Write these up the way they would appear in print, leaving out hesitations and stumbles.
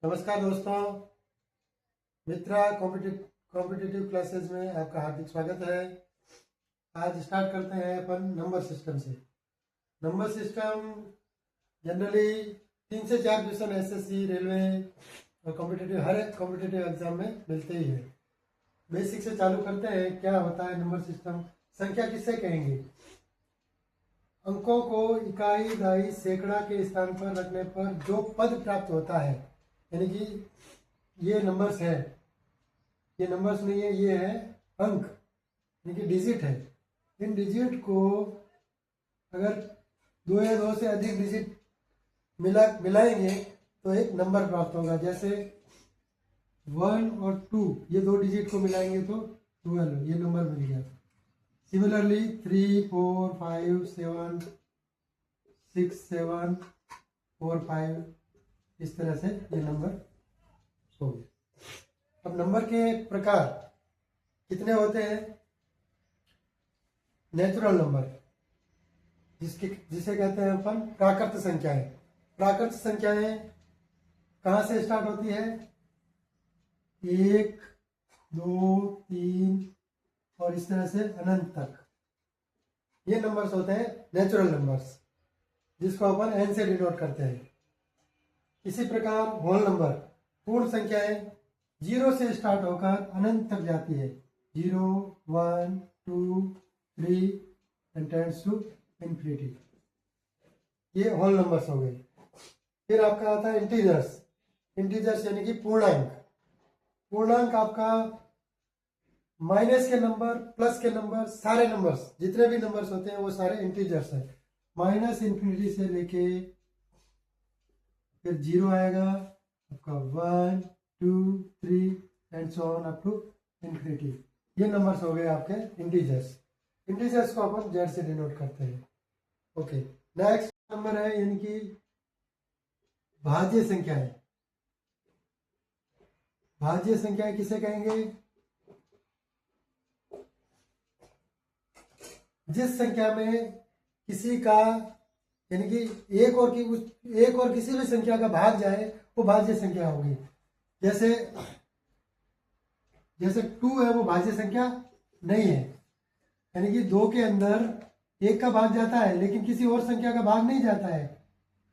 नमस्कार दोस्तों, मित्रा competitive classes में आपका हार्दिक स्वागत है। आज स्टार्ट करते हैं अपन नंबर सिस्टम से। नंबर सिस्टम जनरली 3 से 4 क्वेश्चन एसएससी, रेलवे और कॉम्पिटिटिव हर एक कॉम्पिटिटिव एग्जाम में मिलते ही है। बेसिक से चालू करते हैं। क्या होता है नंबर सिस्टम? संख्या किससे कहेंगे? अंकों को इकाई, दहाई, सैकड़ा के स्थान पर रखने पर जो पद प्राप्त होता है, यानी कि ये नंबर्स है, ये नंबर्स नहीं है, ये है अंक, यानी कि डिजिट है। इन डिजिट को अगर 2 या 2 से अधिक डिजिट मिलाएंगे तो एक नंबर प्राप्त होगा। जैसे 1 और 2, ये 2 डिजिट को मिलाएंगे तो 12, ये नंबर मिल गया। सिमिलरली 3, 4, 5, 7, 6, 7, 4, 5, इस तरह से ये नंबर हो गए। अब नंबर के प्रकार कितने होते हैं? नेचुरल नंबर, जिसे कहते हैं अपन प्राकृत संख्याएं। प्राकृत संख्याएं कहाँ से स्टार्ट होती है? 1, 2, 3 और इस तरह से अनंत तक। ये नंबर्स होते हैं नेचुरल नंबर्स, जिसको अपन n से डिनोट करते हैं। इसी प्रकार होल नंबर, पूर्ण संख्याएं 0 से स्टार्ट होकर अनंत तक जाती है। 0, 1, 2, 3 एंड टेंड्स टू इन्फिनिटी। ये होल नंबर्स हो गए। फिर आपका आता है इंटीजर्स। इंटीजर्स यानी कि पूर्णांक। पूर्णांक आपका माइनस के नंबर, प्लस के नंबर, सारे नंबर्स, जितने भी नंबर्स होते हैं वो सारे इंटीजर्स हैं। माइनस इन्फिनिटी से लेके फिर 0 आएगा आपका, 1, 2, 3 and so on up to infinity. ये नंबर्स हो गए आपके इंटीजर्स। इंटीजर्स को अपन जेड से डिनोट करते हैं। ओके, नेक्स्ट नंबर है यानी कि भाज्य संख्याएं। भाज्य संख्याएं किसे कहेंगे? जिस संख्या में किसी का, यानी कि एक और किसी भी संख्या का भाग जाए वो भाज्य संख्या होगी। जैसे 2 है, वो भाज्य संख्या नहीं है, यानी कि 2 के अंदर 1 का भाग जाता है लेकिन किसी और संख्या का भाग नहीं जाता है,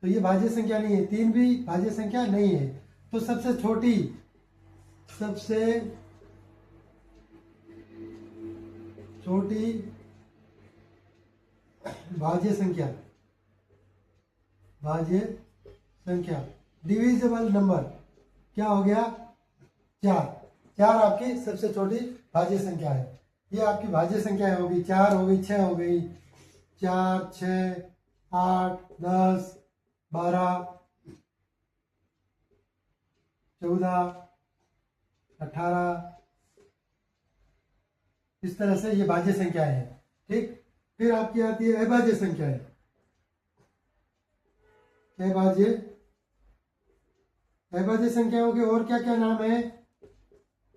तो ये भाज्य संख्या नहीं है। 3 भी भाज्य संख्या नहीं है। तो सबसे छोटी भाज्य संख्या डिविजिबल नंबर क्या हो गया? 4 आपकी सबसे छोटी भाज्य संख्या है। ये आपकी भाज्य संख्या होगी। 4 हो गई, 6 हो गई, 4, 6, 8, 10, 12, 14, 18, इस तरह से ये भाज्य संख्याएं हैं। ठीक, फिर आपकी आती है अभाज्य संख्याएं। अभाज्य संख्याओं के और क्या क्या नाम है?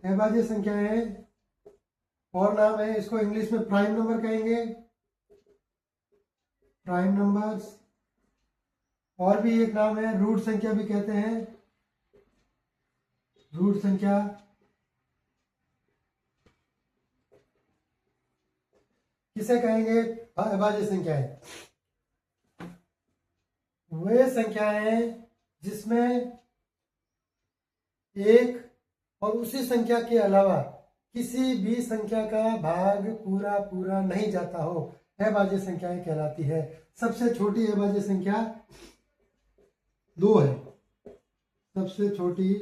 अभाज्य संख्याएं और नाम है, इसको इंग्लिश में प्राइम नंबर कहेंगे, प्राइम नंबर्स। और भी एक नाम है रूट संख्या भी कहते हैं, रूट संख्या। किसे कहेंगे अभाज्य संख्याएं? वे संख्याएं जिसमें एक और उसी संख्या के अलावा किसी भी संख्या का भाग पूरा नहीं जाता हो, अभाज्य संख्याएं कहलाती है। सबसे छोटी अभाज्य संख्या 2 है। सबसे छोटी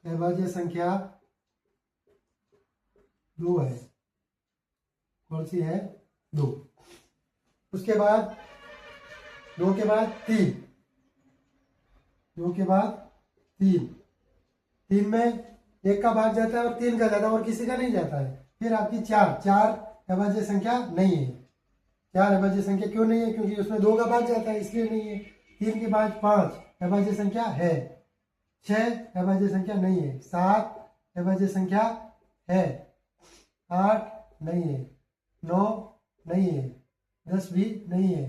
अभाज्य संख्या 2 है। कौन सी है? 2। उसके बाद 2 के बाद 3, 2 के बाद 3, 3 में 1 का भाग जाता है और 3 का जाता है और किसी का नहीं जाता है। फिर आपकी 4 अभाज्य संख्या नहीं है। 4 अभाज्य संख्या क्यों नहीं है? क्योंकि उसमें 2 का भाग जाता है, इसलिए नहीं है। 3 के बाद 5 अभाज्य संख्या है। 6 अभाज्य संख्या नहीं है। 7 अभाज्य संख्या है। 8 नहीं है। 9 नहीं है। 10 भी नहीं है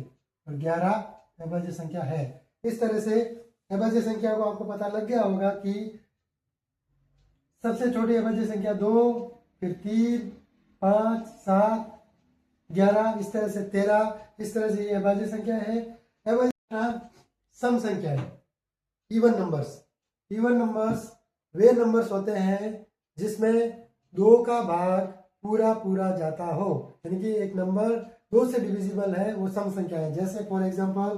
और 11 अभाज्य संख्या है। इस तरह से अभाज्य संख्या को आपको पता लग गया होगा कि सबसे छोटी अभाज्य संख्या 2, फिर 3, 5, 7, 11, इस तरह से 13, इस तरह से ये अभाज्य संख्या है। अभाज्य सम संख्या है, इवन नंबर्स। इवन नंबर्स वे नंबर्स होते हैं जिसमें 2 का भाग पूरा पूरा जाता हो, यानी कि एक नंबर 2 से डिविजिबल है, वो सम संख्या है। जैसे फॉर एग्जांपल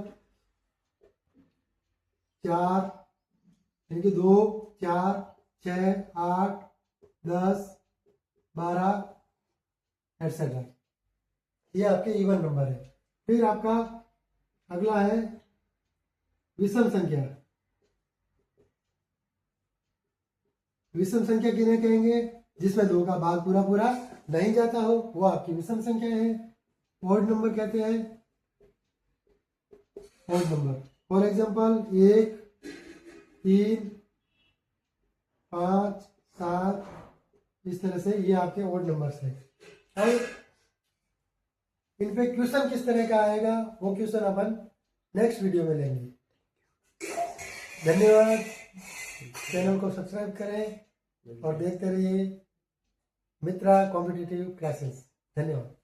4, यानी कि 2, 4, 6, 8, 10, 12 एटसेट्रा, ये आपके इवन नंबर है। फिर आपका अगला है विषम संख्या। विषम संख्या किन्हें कहेंगे? जिसमें 2 का भाग पूरा पूरा नहीं जाता हो, वो आपकी विषम संख्या है। ऑड नंबर कहते हैं, ऑड नंबर। फॉर एग्जांपल 1, 3, 5, 7, इस तरह से ये आपके ऑड नंबर्स है। अब इन पे क्वेश्चन किस तरह का आएगा, वो क्वेश्चन अपन नेक्स्ट वीडियो में लेंगे। धन्यवाद। चैनल को सब्सक्राइब करें और देखते रहिए मित्रा कॉम्पिटिटिव क्लासेस। धन्यवाद।